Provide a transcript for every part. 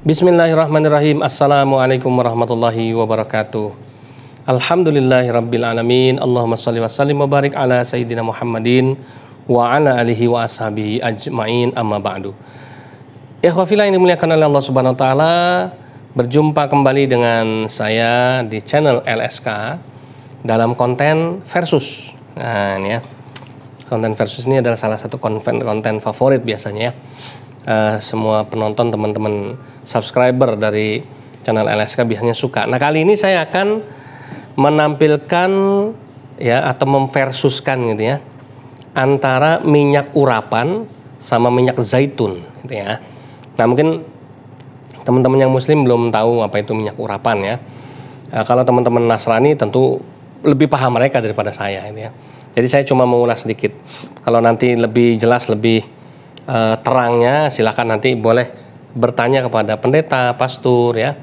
Bismillahirrahmanirrahim. Assalamualaikum warahmatullahi wabarakatuh. Alhamdulillahirabbil alamin. Allahumma shalli wa sallim wa barik ala sayyidina Muhammadin wa ala alihi wa ashabihi ajmain, amma ba'du. Ikhwah fillah yang dimuliakan oleh Allah Subhanahu wa taala, berjumpa kembali dengan saya di channel LSK dalam konten versus. Nah, ini ya. Konten versus ini adalah salah satu konten favorit biasanya ya. Semua penonton, teman-teman subscriber dari channel LSK biasanya suka. Nah, kali ini saya akan menampilkan ya, atau memversuskan gitu ya, antara minyak urapan sama minyak zaitun gitu ya. Nah, mungkin teman-teman yang muslim belum tahu apa itu minyak urapan ya. Kalau teman-teman Nasrani tentu lebih paham mereka daripada saya gitu ya. Jadi saya cuma mengulas sedikit. Kalau nanti lebih jelas, lebih terangnya, silakan nanti boleh bertanya kepada pendeta, pastor ya,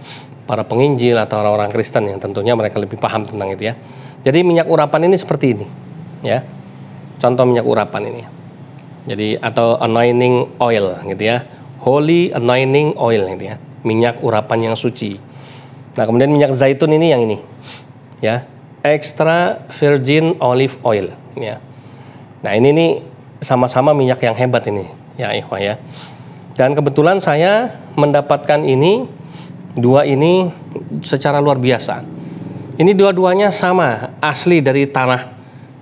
para penginjil atau orang-orang Kristen yang tentunya mereka lebih paham tentang itu ya. Jadi minyak urapan ini seperti ini ya. Contoh minyak urapan ini. Jadi atau anointing oil gitu ya. Holy anointing oil gitu ya. Minyak urapan yang suci. Nah, kemudian minyak zaitun ini yang ini. Ya. Extra virgin olive oil ya. Nah, ini nih sama-sama minyak yang hebat ini. Ya ikhwah ya. Dan kebetulan saya mendapatkan ini, dua ini secara luar biasa. Ini dua-duanya sama, asli dari tanah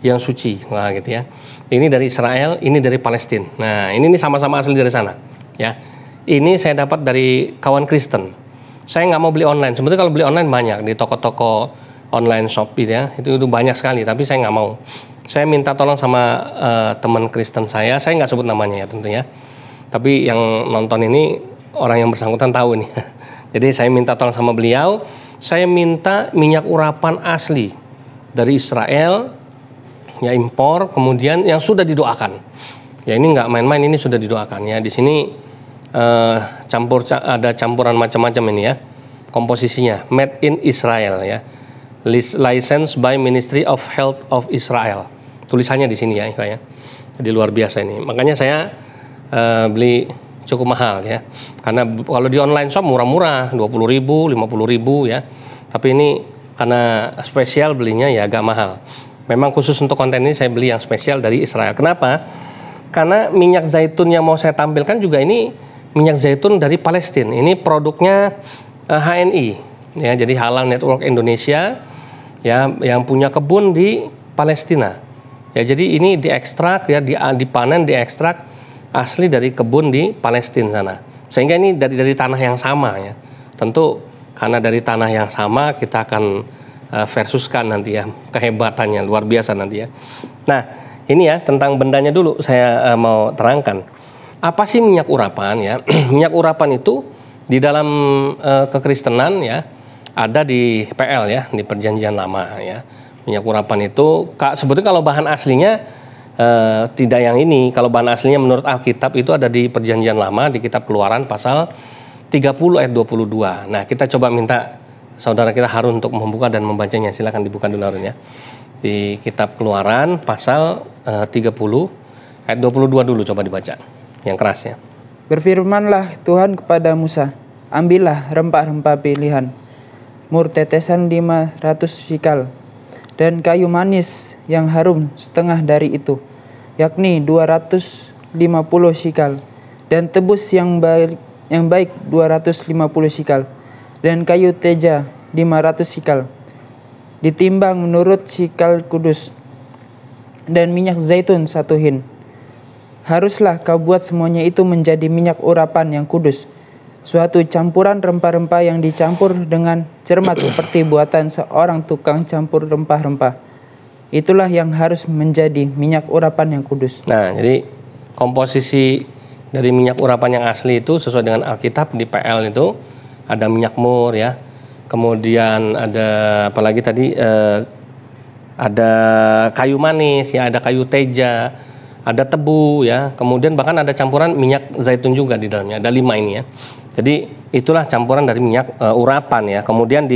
yang suci. Wah gitu ya. Ini dari Israel, ini dari Palestina. Nah, ini sama-sama asli dari sana. Ya. Ini saya dapat dari kawan Kristen. Saya nggak mau beli online. Sebetulnya kalau beli online banyak di toko-toko online Shopee ya. Itu banyak sekali, tapi saya nggak mau. Saya minta tolong sama teman Kristen saya nggak sebut namanya ya tentunya. Tapi yang nonton ini orang yang bersangkutan tahu nih. Jadi saya minta tolong sama beliau, saya minta minyak urapan asli dari Israel, ya impor, kemudian yang sudah didoakan. Ya ini nggak main-main, ini sudah didoakan ya. Di sini ada campuran macam-macam ini ya. Komposisinya made in Israel ya. Licensed by Ministry of Health of Israel. Tulisannya di sini ya, ya. Jadi luar biasa ini. Makanya saya beli cukup mahal ya. Karena kalau di online shop murah-murah, 20.000, 50.000 ya. Tapi ini karena spesial belinya ya agak mahal. Memang khusus untuk konten ini saya beli yang spesial dari Israel. Kenapa? Karena minyak zaitun yang mau saya tampilkan juga ini minyak zaitun dari Palestina. Ini produknya HNI ya. Jadi Halal Network Indonesia ya, yang punya kebun di Palestina. Ya, jadi ini diekstrak ya, dipanen, diekstrak asli dari kebun di Palestina sana. Sehingga ini dari tanah yang sama ya. Tentu karena dari tanah yang sama kita akan versuskan nanti ya, kehebatannya luar biasa nanti ya. Nah, ini ya tentang bendanya dulu saya mau terangkan. Apa sih minyak urapan ya? Minyak urapan itu di dalam kekristenan ya ada di PL ya, di Perjanjian Lama ya. Minyak urapan itu sebetulnya kalau bahan aslinya tidak yang ini. Kalau bahan aslinya menurut Alkitab itu ada di Perjanjian Lama, di Kitab Keluaran pasal 30 ayat 22. Nah, kita coba minta saudara kita Harun untuk membuka dan membacanya. Silakan dibuka dulu Harun ya. Di Kitab Keluaran pasal 30 ayat 22 dulu coba dibaca. Yang keras ya. Berfirmanlah Tuhan kepada Musa, ambillah rempah-rempah pilihan, mur tetesan 500 shikal, dan kayu manis yang harum setengah dari itu, yakni 250 shikal, dan tebus yang baik 250 shikal, dan kayu teja 500 shikal, ditimbang menurut shikal kudus, dan minyak zaitun 1 hin. Haruslah kau buat semuanya itu menjadi minyak urapan yang kudus, suatu campuran rempah-rempah yang dicampur dengan cermat seperti buatan seorang tukang campur rempah-rempah. Itulah yang harus menjadi minyak urapan yang kudus. Nah, jadi komposisi dari minyak urapan yang asli itu sesuai dengan Alkitab di PL itu ada minyak mur ya. Kemudian ada apalagi tadi ada kayu manis ya, ada kayu teja, ada tebu ya. Kemudian bahkan ada campuran minyak zaitun juga di dalamnya. Ada 5 ini ya. Jadi itulah campuran dari minyak urapan ya. Kemudian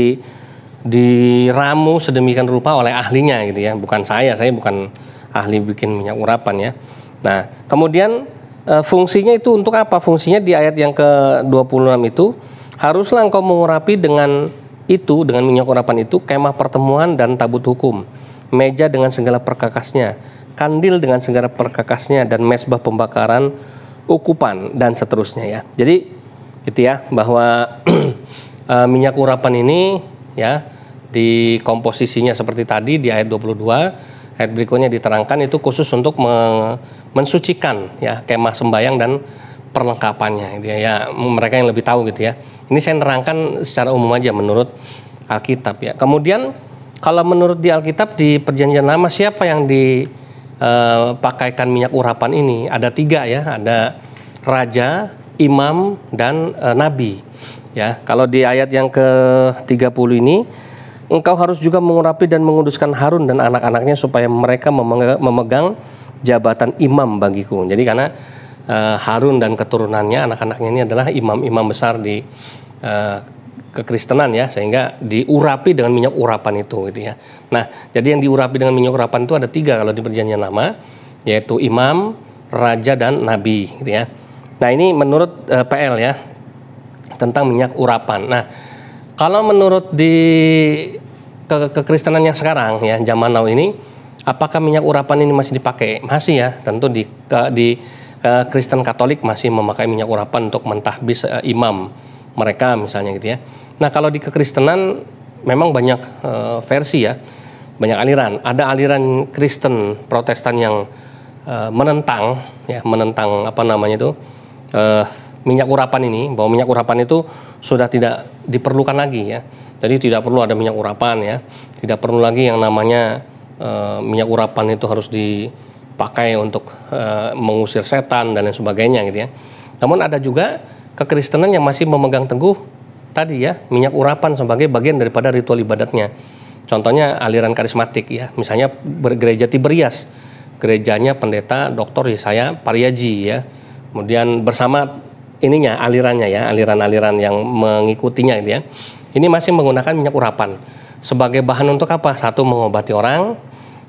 diramu sedemikian rupa oleh ahlinya gitu ya. Bukan saya bukan ahli bikin minyak urapan ya. Nah, kemudian fungsinya itu untuk apa? Fungsinya di ayat yang ke-26 itu Haruslah engkau mengurapi dengan itu, dengan minyak urapan itu, kemah pertemuan dan tabut hukum, meja dengan segala perkakasnya, kandil dengan segala perkakasnya, dan mesbah pembakaran, ukupan, dan seterusnya ya. Jadi gitu ya, bahwa minyak urapan ini ya, di komposisinya seperti tadi di ayat 22, ayat berikutnya diterangkan itu khusus untuk mensucikan ya kemah sembayang dan perlengkapannya gitu ya. Ya, mereka yang lebih tahu gitu ya. Ini saya nerangkan secara umum aja menurut Alkitab ya. Kemudian kalau menurut di Alkitab di Perjanjian Lama, siapa yang dipakaikan minyak urapan ini? Ada 3 ya, ada raja, imam, dan nabi. Ya, kalau di ayat yang ke-30 ini, engkau harus juga mengurapi dan menguduskan Harun dan anak-anaknya supaya mereka memegang jabatan imam bagiku. Jadi karena Harun dan keturunannya, anak-anaknya ini adalah imam-imam besar di kekristenan ya, sehingga diurapi dengan minyak urapan itu gitu ya. Nah, jadi yang diurapi dengan minyak urapan itu ada 3 kalau di Perjanjian Lama, yaitu imam, raja, dan nabi gitu ya. Nah, ini menurut PL ya, tentang minyak urapan. Nah, kalau menurut di kekristenan yang sekarang ya, zaman now ini, apakah minyak urapan ini masih dipakai? Masih ya, tentu di Kristen Katolik masih memakai minyak urapan untuk mentahbis imam mereka misalnya gitu ya. Nah, kalau di kekristenan memang banyak versi ya, banyak aliran. Ada aliran Kristen Protestan yang menentang apa namanya itu minyak urapan ini, bahwa minyak urapan itu sudah tidak diperlukan lagi ya. Jadi tidak perlu ada minyak urapan ya, tidak perlu lagi yang namanya minyak urapan itu harus dipakai untuk mengusir setan dan lain sebagainya gitu ya. Namun ada juga kekristenan yang masih memegang teguh tadi ya, minyak urapan sebagai bagian daripada ritual ibadatnya. Contohnya aliran karismatik ya, misalnya gereja Tiberias, gerejanya pendeta Dr. Yesaya Pariaji ya. Kemudian bersama ininya alirannya ya, aliran-aliran yang mengikutinya gitu ya. Ini masih menggunakan minyak urapan sebagai bahan untuk apa? Satu, mengobati orang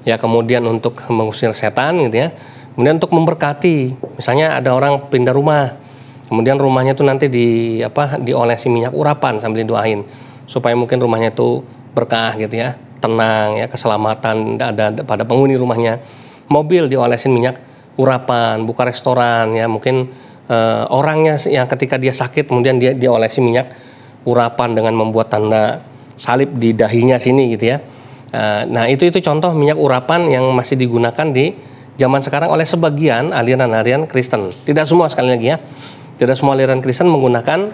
ya, kemudian untuk mengusir setan gitu ya. Kemudian untuk memberkati, misalnya ada orang pindah rumah, kemudian rumahnya itu nanti diolesi minyak urapan sambil didoain supaya mungkin rumahnya itu berkah gitu ya, tenang ya, keselamatan ada pada penghuni rumahnya. Mobil diolesin minyak urapan, buka restoran ya, mungkin orangnya yang ketika dia sakit kemudian dia diolesi minyak urapan dengan membuat tanda salib di dahinya sini gitu ya. Nah, itu contoh minyak urapan yang masih digunakan di zaman sekarang oleh sebagian aliran-aliran Kristen. Tidak semua, sekali lagi ya. Tidak semua aliran Kristen menggunakan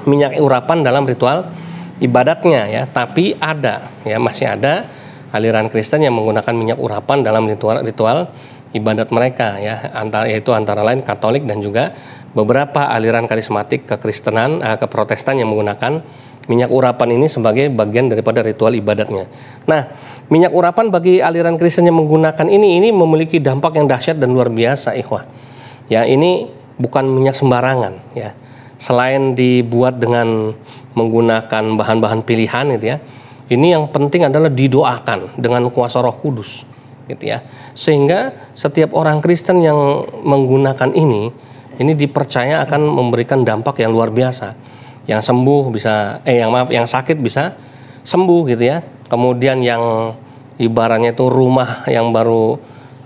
minyak urapan dalam ritual ibadatnya ya, tapi ada ya, masih ada aliran Kristen yang menggunakan minyak urapan dalam ritual ibadat mereka ya, yaitu antara lain Katolik dan juga beberapa aliran karismatik kekristenan, keprotestan yang menggunakan minyak urapan ini sebagai bagian daripada ritual ibadatnya. Nah, minyak urapan bagi aliran Kristen yang menggunakan ini memiliki dampak yang dahsyat dan luar biasa, ikhwah. Ya, ini bukan minyak sembarangan ya. Selain dibuat dengan menggunakan bahan-bahan pilihan gitu ya, ini yang penting adalah didoakan dengan kuasa Roh Kudus gitu ya. Sehingga setiap orang Kristen yang menggunakan ini dipercaya akan memberikan dampak yang luar biasa. Yang sembuh bisa yang sakit bisa sembuh gitu ya. Kemudian yang ibaratnya itu rumah yang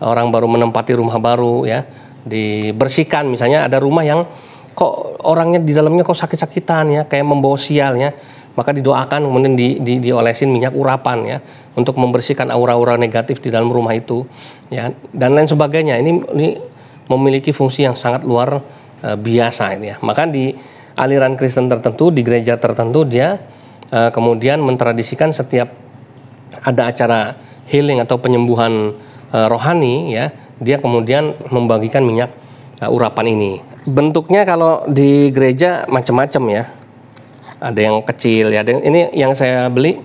orang baru menempati rumah baru ya, dibersihkan. Misalnya ada rumah yang kok orangnya di dalamnya kok sakit-sakitan ya, kayak membawa sial ya, maka didoakan kemudian diolesin minyak urapan ya, untuk membersihkan aura-aura negatif di dalam rumah itu ya, dan lain sebagainya. Ini memiliki fungsi yang sangat luar biasa ini ya. Maka di aliran Kristen tertentu, di gereja tertentu, dia kemudian mentradisikan setiap ada acara healing atau penyembuhan rohani ya, dia kemudian membagikan minyak urapan ini. Bentuknya kalau di gereja macam-macam ya. Ada yang kecil ya, ini yang saya beli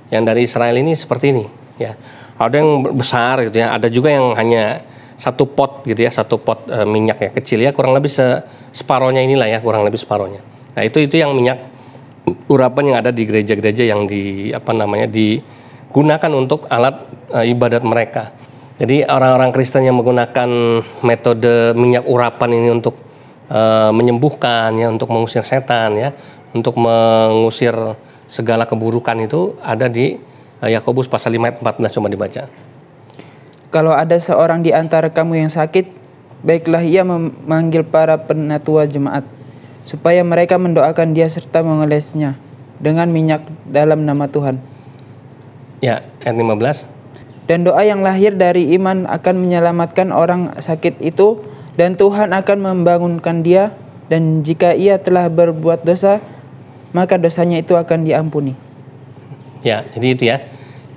yang dari Israel ini seperti ini ya. Ada yang besar gitu ya, ada juga yang hanya satu pot gitu ya, satu pot minyak ya, kecil ya, kurang lebih separohnya inilah ya, kurang lebih separohnya. Nah, itu yang minyak urapan yang ada di gereja-gereja yang digunakan untuk alat ibadat mereka. Jadi orang-orang Kristen yang menggunakan metode minyak urapan ini untuk menyembuhkan ya, untuk mengusir setan ya, untuk mengusir segala keburukan itu ada di Yakobus pasal 5 ayat 14, coba dibaca. Kalau ada seorang di antara kamu yang sakit, baiklah ia memanggil para penatua jemaat, supaya mereka mendoakan dia serta mengolesnya dengan minyak dalam nama Tuhan. Ya, ayat 15. Dan doa yang lahir dari iman akan menyelamatkan orang sakit itu, dan Tuhan akan membangunkan dia, dan jika ia telah berbuat dosa, maka dosanya itu akan diampuni. Ya, jadi itu ya.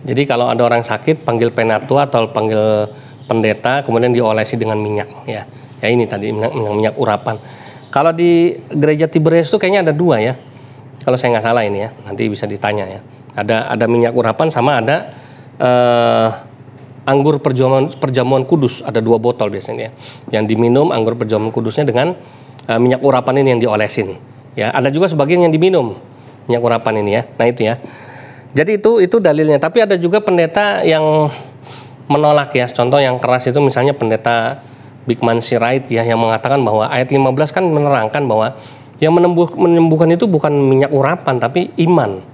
Jadi kalau ada orang sakit, panggil penatua atau panggil pendeta, kemudian diolesi dengan minyak. Ya, ya ini tadi minyak urapan. Kalau di gereja Tiberias itu kayaknya ada 2 ya. Kalau saya nggak salah ini ya, nanti bisa ditanya ya. Ada minyak urapan sama ada anggur perjamuan kudus, ada 2 botol biasanya ya. Yang diminum anggur perjamuan kudusnya dengan minyak urapan ini yang diolesin. Ya, ada juga sebagian yang diminum minyak urapan ini ya. Nah itu ya. Jadi itu dalilnya. Tapi ada juga pendeta yang menolak ya. Contoh yang keras itu misalnya pendeta Bigman Sirait ya, yang mengatakan bahwa ayat 15 kan menerangkan bahwa yang menyembuhkan itu bukan minyak urapan tapi iman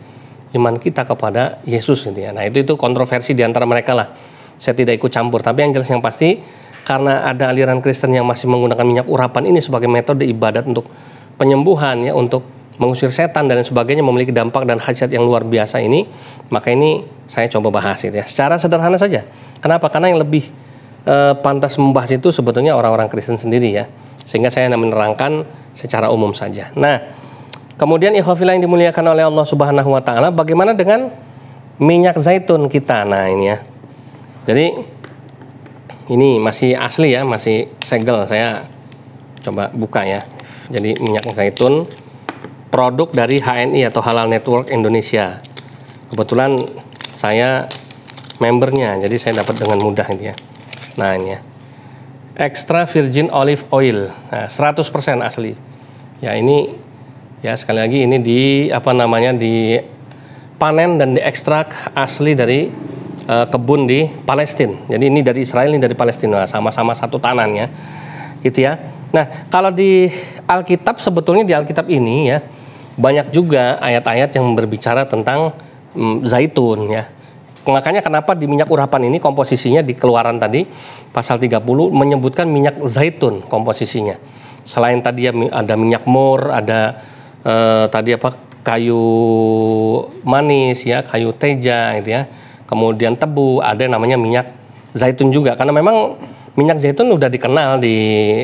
kita kepada Yesus gitu ya. Nah itu kontroversi di antara mereka lah. Saya tidak ikut campur. Tapi yang jelas yang pasti, karena ada aliran Kristen yang masih menggunakan minyak urapan ini sebagai metode ibadat untuk penyembuhan ya, untuk mengusir setan dan sebagainya, memiliki dampak dan khasiat yang luar biasa ini, maka ini saya coba bahas itu ya, secara sederhana saja. Kenapa? Karena yang lebih pantas membahas itu sebetulnya orang-orang Kristen sendiri ya, sehingga saya menerangkan secara umum saja. Nah, kemudian ikhwafillah yang dimuliakan oleh Allah Subhanahu wa taala, bagaimana dengan minyak zaitun kita? Nah, ini ya. Jadi ini masih asli ya, masih segel, saya coba buka ya. Jadi minyak zaitun produk dari HNI atau Halal Network Indonesia. Kebetulan saya membernya, jadi saya dapat dengan mudah ini ya. Nah ini ya, extra virgin olive oil, nah, 100% asli. Ya ini ya, sekali lagi ini dipanen dan diekstrak asli dari kebun di Palestina. Jadi ini dari Israel, ini dari Palestina, sama-sama satu tanah ya, gitu ya. Nah kalau di Alkitab, sebetulnya di Alkitab ini ya, banyak juga ayat-ayat yang berbicara tentang zaitun ya. Makanya kenapa di minyak urapan ini komposisinya di Keluaran tadi pasal 30 menyebutkan minyak zaitun komposisinya. Selain tadi ya ada minyak mur, ada tadi kayu manis ya, kayu teja gitu ya. Kemudian tebu, ada namanya minyak zaitun juga, karena memang minyak zaitun udah dikenal di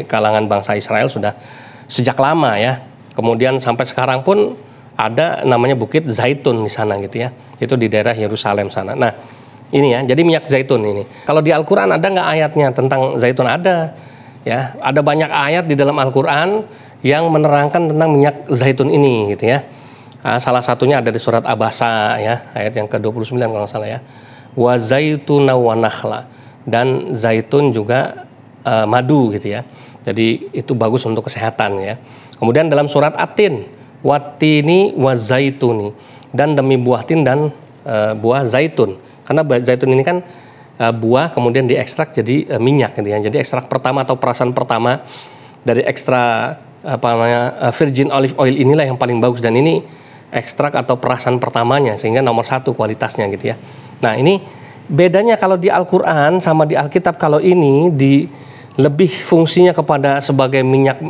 kalangan bangsa Israel sudah sejak lama ya. Kemudian sampai sekarang pun ada namanya Bukit Zaitun di sana gitu ya. Itu di daerah Yerusalem sana. Nah ini ya, jadi minyak zaitun ini. Kalau di Al-Quran ada nggak ayatnya tentang zaitun? Ada ya. Ada banyak ayat di dalam Al-Quran yang menerangkan tentang minyak zaitun ini gitu ya. Salah satunya ada di surat Abasa ya, ayat yang ke-29 kalau nggak salah ya. Wa zaituna wa nakhla, dan zaitun juga madu gitu ya. Jadi itu bagus untuk kesehatan ya. Kemudian dalam surat At-Tin, watini wa zaituni, dan demi buah tin dan buah zaitun. Karena zaitun ini kan buah kemudian diekstrak jadi minyak gitu ya. Jadi ekstrak pertama atau perasan pertama dari ekstra virgin olive oil inilah yang paling bagus, dan ini ekstrak atau perasan pertamanya sehingga nomor 1 kualitasnya gitu ya. Nah, ini bedanya kalau di Al-Qur'an sama di Alkitab. Kalau ini lebih fungsinya kepada sebagai minyak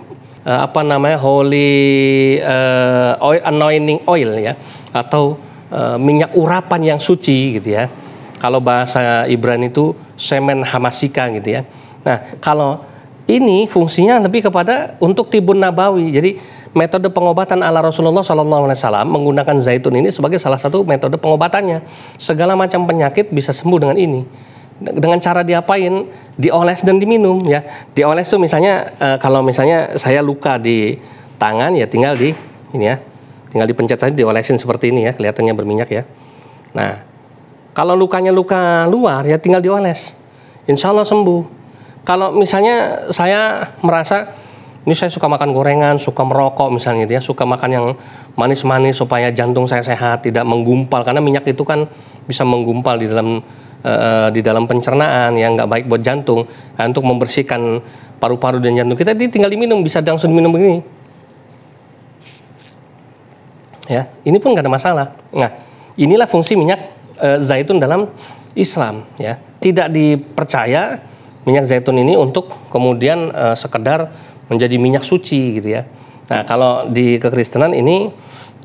holy oil, anointing oil ya, atau minyak urapan yang suci gitu ya. Kalau bahasa Ibrani itu semen hamasika gitu ya. Nah, kalau ini fungsinya lebih kepada untuk tibun nabawi. Jadi metode pengobatan ala Rasulullah SAW menggunakan zaitun ini sebagai salah satu metode pengobatannya. Segala macam penyakit bisa sembuh dengan ini. Dengan cara diapain? Dioles dan diminum ya. Dioles tuh misalnya kalau misalnya saya luka di tangan ya, tinggal di ini ya, tinggal dipencet saja, diolesin seperti ini ya, kelihatannya berminyak ya. Nah, kalau lukanya luka luar ya tinggal dioles, insya Allah sembuh. Kalau misalnya saya merasa ini saya suka makan gorengan, suka merokok misalnya gitu ya, suka makan yang manis-manis supaya jantung saya sehat, tidak menggumpal, karena minyak itu kan bisa menggumpal di dalam pencernaan yang nggak baik buat jantung. Nah, untuk membersihkan paru-paru dan jantung kita, tinggal diminum, bisa langsung diminum begini. Ya, ini pun nggak ada masalah. Nah, inilah fungsi minyak zaitun dalam Islam. Ya, tidak dipercaya minyak zaitun ini untuk kemudian sekedar menjadi minyak suci gitu ya. Nah, kalau di kekristenan ini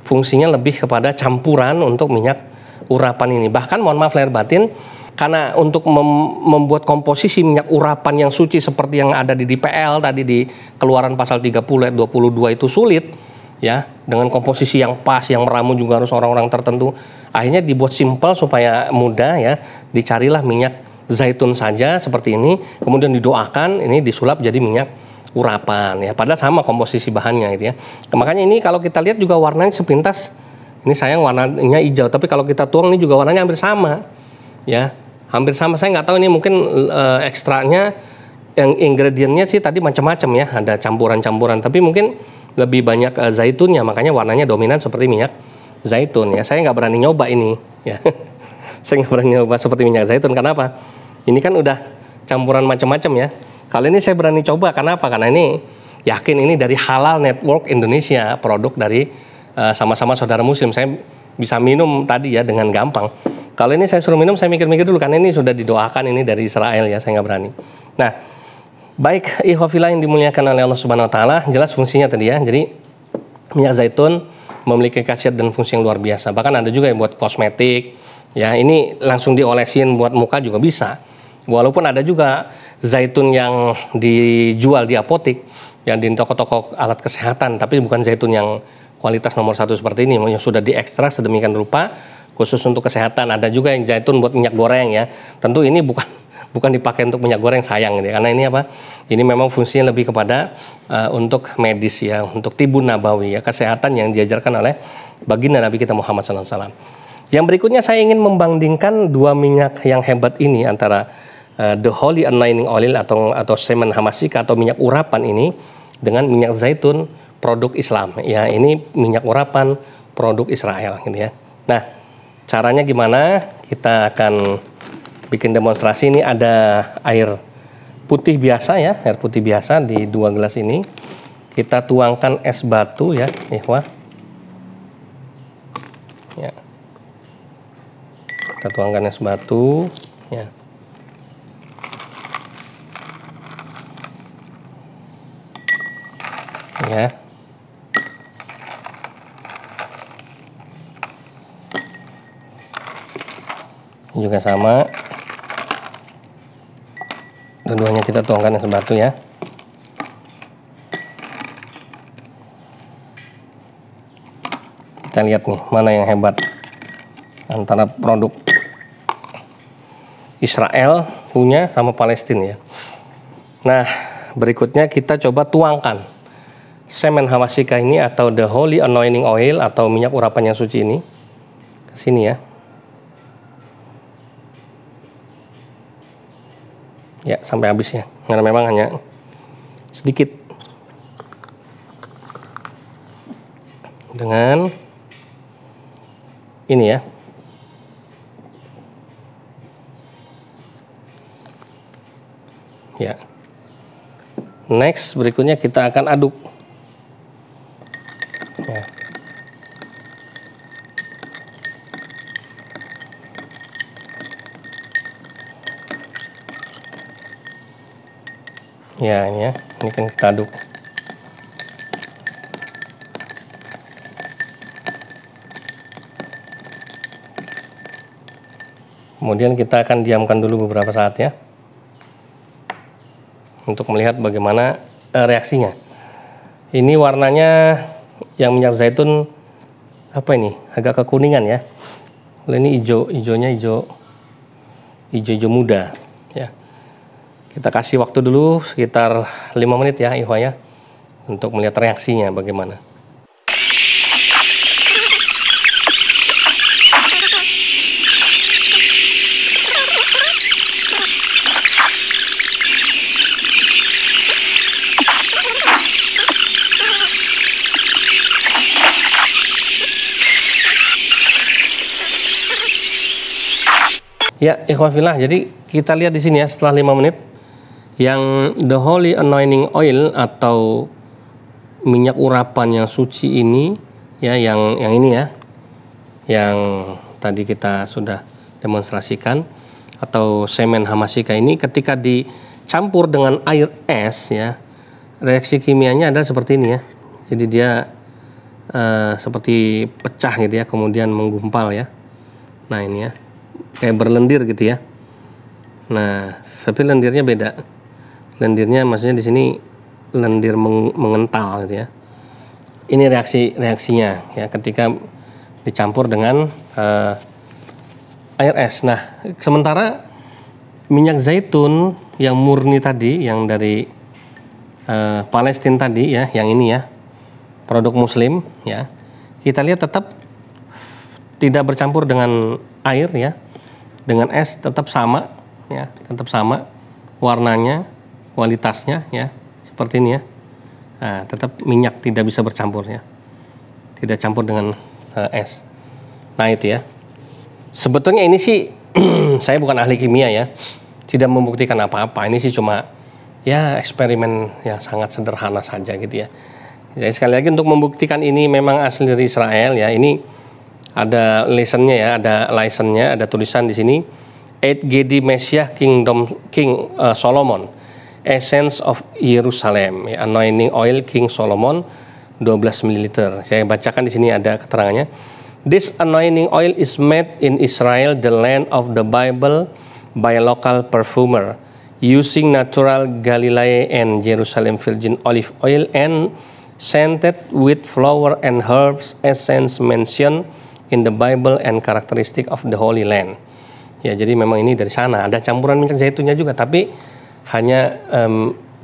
fungsinya lebih kepada campuran untuk minyak urapan ini. Bahkan mohon maaf lahir batin, karena untuk membuat komposisi minyak urapan yang suci seperti yang ada di DPL tadi di Keluaran pasal 30 ayat 22 itu sulit ya, dengan komposisi yang pas, yang meramu juga harus orang-orang tertentu. Akhirnya dibuat simpel supaya mudah ya, dicarilah minyak zaitun saja seperti ini, kemudian didoakan, ini disulap jadi minyak urapan ya, padahal sama komposisi bahannya gitu ya. Makanya ini kalau kita lihat juga warnanya sepintas, ini sayang warnanya hijau, tapi kalau kita tuang ini juga warnanya hampir sama ya, hampir sama. Saya nggak tahu ini mungkin ekstraknya, yang ingredientnya sih tadi macam-macam ya, ada campuran-campuran, tapi mungkin lebih banyak zaitunnya, makanya warnanya dominan seperti minyak zaitun ya. Saya nggak berani nyoba ini ya. Saya nggak berani nyoba seperti minyak zaitun, kenapa? Ini kan udah campuran macam-macam ya. Kali ini saya berani coba, kenapa? Karena ini yakin ini dari Halal Network Indonesia, produk dari sama-sama saudara muslim. Saya bisa minum tadi ya dengan gampang. Kalau ini saya suruh minum, saya mikir-mikir dulu, karena ini sudah didoakan ini dari Israel ya, saya nggak berani. Nah, baik ikhwafillah yang dimuliakan oleh Allah Subhanahu Wa Taala, jelas fungsinya tadi ya. Jadi minyak zaitun memiliki khasiat dan fungsi yang luar biasa. Bahkan ada juga yang buat kosmetik, ya ini langsung diolesin buat muka juga bisa. Walaupun ada juga zaitun yang dijual di apotik, yang di toko-toko alat kesehatan, tapi bukan zaitun yang kualitas nomor 1 seperti ini, yang sudah diekstrak sedemikian rupa khusus untuk kesehatan. Ada juga yang zaitun buat minyak goreng ya. Tentu ini bukan dipakai untuk minyak goreng, sayang gitu. Karena ini apa? Ini memang fungsinya lebih kepada untuk medis ya, untuk tibun nabawi ya, kesehatan yang diajarkan oleh baginda Nabi kita Muhammad SAW. Yang berikutnya saya ingin membandingkan dua minyak yang hebat ini antara the holy anointing oil atau semen hamasika atau minyak urapan ini dengan minyak zaitun produk Islam ya. Ini minyak urapan produk Israel gitu ya. Nah, caranya gimana? Kita akan bikin demonstrasi. Ini ada air putih biasa ya, air putih biasa di 2 gelas ini. Kita tuangkan es batu ya, ikhwah. Ya. Kita tuangkan es batu ya. Ya. Ini juga sama. Dua-duanya kita tuangkan es batu ya. Kita lihat nih mana yang hebat antara produk Israel punya sama Palestina ya. Nah, berikutnya kita coba tuangkan semen hamasika ini atau the holy anointing oil atau minyak urapan yang suci ini ke sini ya. Ya, sampai habis ya. Karena memang hanya sedikit. Dengan ini ya. Ya. Next, berikutnya kita akan aduk. Ya. Ya, ini ya. Ini kan kita aduk. Kemudian kita akan diamkan dulu beberapa saat ya, untuk melihat bagaimana reaksinya. Ini warnanya yang minyak zaitun apa ini? Agak kekuningan ya. Ini hijaunya hijau muda ya. Kita kasih waktu dulu sekitar 5 menit ya ikhwah ya, untuk melihat reaksinya bagaimana. Ya, ikhwafillah. Jadi kita lihat di sini ya, setelah 5 menit yang the holy anointing oil atau minyak urapan yang suci ini ya, yang ini ya, yang tadi kita sudah demonstrasikan, atau semen hamasika ini ketika dicampur dengan air es ya, reaksi kimianya adalah seperti ini ya. Jadi dia seperti pecah gitu ya, kemudian menggumpal ya. Nah ini ya, kayak berlendir gitu ya. Nah, tapi lendirnya beda. Lendirnya maksudnya di sini lendir mengental gitu ya. Ini reaksinya ya ketika dicampur dengan air es. Nah, sementara minyak zaitun yang murni tadi, yang dari Palestina tadi ya, yang ini ya, produk muslim ya, kita lihat tetap tidak bercampur dengan air ya, dengan es tetap sama ya, tetap sama warnanya, kualitasnya ya, seperti ini ya. Nah, tetap minyak, tidak bisa bercampur ya, tidak campur dengan es. Nah itu ya, sebetulnya ini sih saya bukan ahli kimia ya, tidak membuktikan apa-apa. Ini sih cuma ya eksperimen yang sangat sederhana saja gitu ya. Jadi sekali lagi untuk membuktikan ini memang asli dari Israel ya, ini ada license-nya ya, ada license-nya, ada tulisan di sini 8GD Messiah King Solomon, Essence of Jerusalem, ya, Anointing Oil King Solomon 12 ml. Saya bacakan di sini ada keterangannya. This anointing oil is made in Israel, the land of the Bible, by a local perfumer, using natural Galilee and Jerusalem virgin olive oil and scented with flower and herbs, essence mentioned in the Bible and characteristic of the Holy Land. Ya, jadi memang ini dari sana. Ada campuran minyak zaitunnya juga, tapi hanya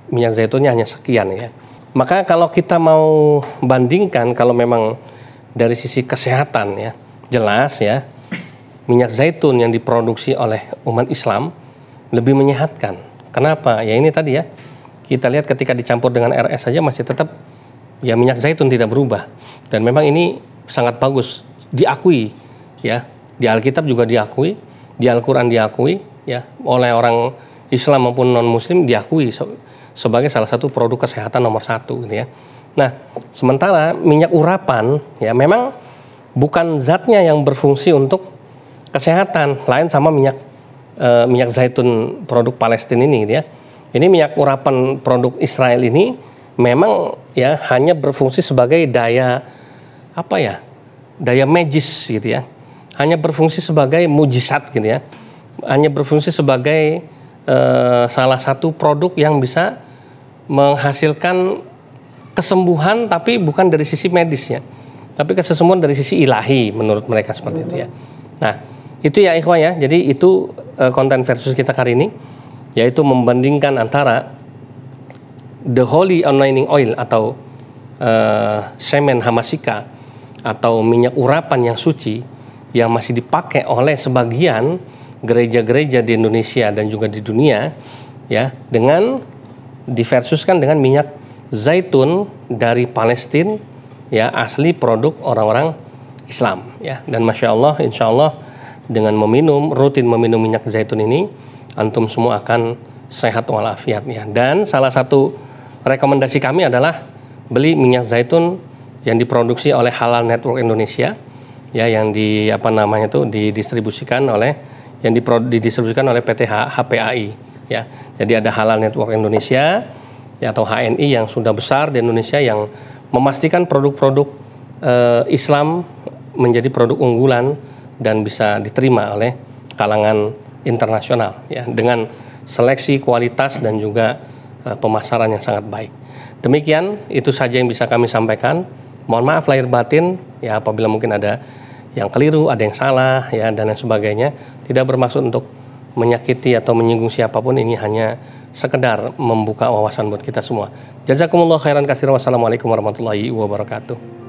minyak zaitunnya hanya sekian ya. Maka kalau kita mau bandingkan, kalau memang dari sisi kesehatan ya, jelas ya, minyak zaitun yang diproduksi oleh umat Islam lebih menyehatkan. Kenapa? Ya ini tadi ya, kita lihat ketika dicampur dengan RS saja masih tetap ya minyak zaitun tidak berubah. Dan memang ini sangat bagus, diakui ya, di Alkitab juga diakui, di Al-Quran diakui ya, oleh orang Islam maupun non-Muslim diakui sebagai salah satu produk kesehatan nomor 1 gitu ya. Nah, sementara minyak urapan ya memang bukan zatnya yang berfungsi untuk kesehatan, lain sama minyak zaitun produk Palestina ini gitu ya. Ini minyak urapan produk Israel ini memang ya hanya berfungsi sebagai daya magis gitu ya. Hanya berfungsi sebagai mujizat gitu ya. Hanya berfungsi sebagai salah satu produk yang bisa menghasilkan kesembuhan, tapi bukan dari sisi medis ya, tapi kesembuhan dari sisi ilahi menurut mereka seperti itu ya. Nah itu ya ikhwah ya, jadi itu konten versus kita kali ini, yaitu membandingkan antara the holy anointing oil atau semen hamasika atau minyak urapan yang suci yang masih dipakai oleh sebagian gereja-gereja di Indonesia dan juga di dunia ya, dengan diversuskan dengan minyak zaitun dari Palestina ya, asli produk orang-orang Islam ya. Dan Masya Allah, insya Allah dengan rutin meminum minyak zaitun ini, antum semua akan sehat walafiat ya. Dan salah satu rekomendasi kami adalah beli minyak zaitun yang diproduksi oleh Halal Network Indonesia ya, yang didistribusikan oleh PT HPAI ya. Jadi ada Halal Network Indonesia ya, atau HNI yang sudah besar di Indonesia, yang memastikan produk-produk Islam menjadi produk unggulan dan bisa diterima oleh kalangan internasional ya, dengan seleksi kualitas dan juga pemasaran yang sangat baik. Demikian, itu saja yang bisa kami sampaikan. Mohon maaf lahir batin ya apabila mungkin ada yang keliru, ada yang salah ya, dan lain sebagainya. Tidak bermaksud untuk menyakiti atau menyinggung siapapun, ini hanya sekedar membuka wawasan buat kita semua. Jazakumullah khairan katsiran. Wassalamualaikum warahmatullahi wabarakatuh.